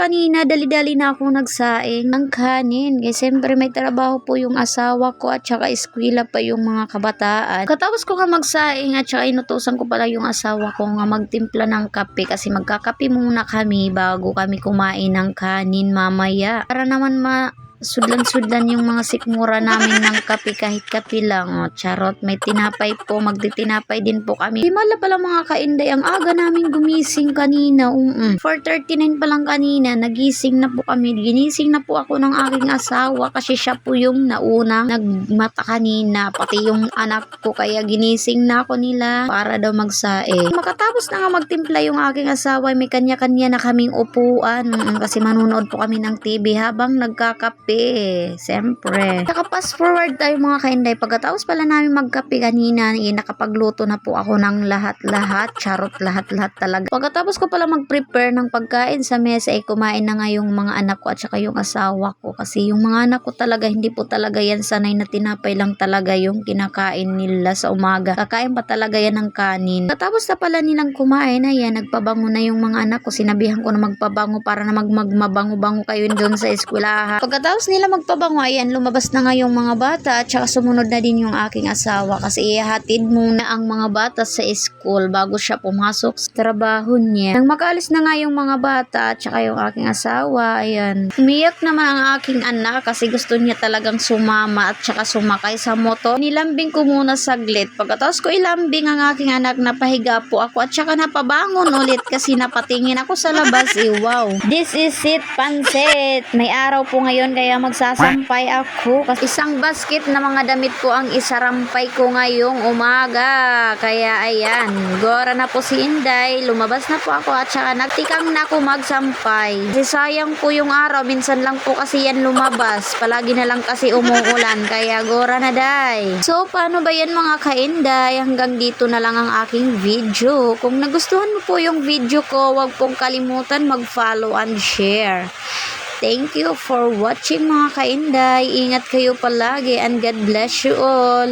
kanina, dali-dali na ako nagsaing ng kanin. Kasi siyempre may trabaho po yung asawa ko at saka eskwela pa yung mga kabataan. Katapos ko nga magsaing at saka inutusan ko pala yung asawa ko nga magtimpla ng kape kasi magkakape muna kami bago kami kumain ng kanin mamaya. Para naman sudlan-sudlan yung mga sikmura namin ng kape kahit kape lang. O, charot, may tinapay po. Magtitinapay din po kami. Di mala pala mga kainday, ang aga namin gumising kanina. 4:39 pa lang kanina, nagising na po kami. Ginising na po ako ng aking asawa kasi siya po yung naunang nagmata kanina. Pati yung anak ko, kaya ginising na ako nila para daw magsae. Makatapos na nga magtimpla yung aking asawa, may kanya-kanya na kaming upuan. Kasi manunood po kami ng TV habang nagkakape. Siyempre. Saka fast forward tayo mga kainday. Pagkatapos pala namin magkape kanina, nakapagluto na po ako ng lahat-lahat. Charot, lahat-lahat talaga. Pagkatapos ko pala mag-prepare ng pagkain sa mesa, kumain na nga yung mga anak ko at saka yung asawa ko. Kasi yung mga anak ko talaga, hindi po talaga yan sanay na tinapay lang talaga yung kinakain nila sa umaga. Kakain pa talaga yan ng kanin. Pagkatapos na pala nilang kumain, ayan, nagpabango na yung mga anak ko. Sinabihan ko na magpabango para na magmabango-bango kayo doon sa eskwelahan. Pagkatapos nila magpabango, ayan, lumabas na nga yung mga bata at saka sumunod na din yung aking asawa kasi ihatid muna ang mga bata sa school bago siya pumasok sa trabaho niya. Nang makaalis na nga yung mga bata at saka yung aking asawa, ayan, umiyak naman ang aking anak kasi gusto niya talagang sumama at saka sumakay sa motor. Nilambing ko muna saglit. Pagkatapos ko ilambing ang aking anak, napahiga po ako at saka napabangon ulit kasi napatingin ako sa labas. Wow, this is it, pansit. May araw po ngayon kaya magsasampay ako kasi isang basket na mga damit ko ang isarampay ko ngayong umaga. Kaya ayan, gora na po si Inday, lumabas na po ako at saka nagtikang na ako magsampay. Kasi sayang po yung araw, minsan lang po kasi yan lumabas. Palagi na lang kasi umuulan, kaya gora na day. So paano ba yan mga kainday? Hanggang dito na lang ang aking video. Kung nagustuhan mo po yung video ko, huwag pong kalimutan mag-follow and share. Thank you for watching mga kainday. Ingat kayo palagi and God bless you all.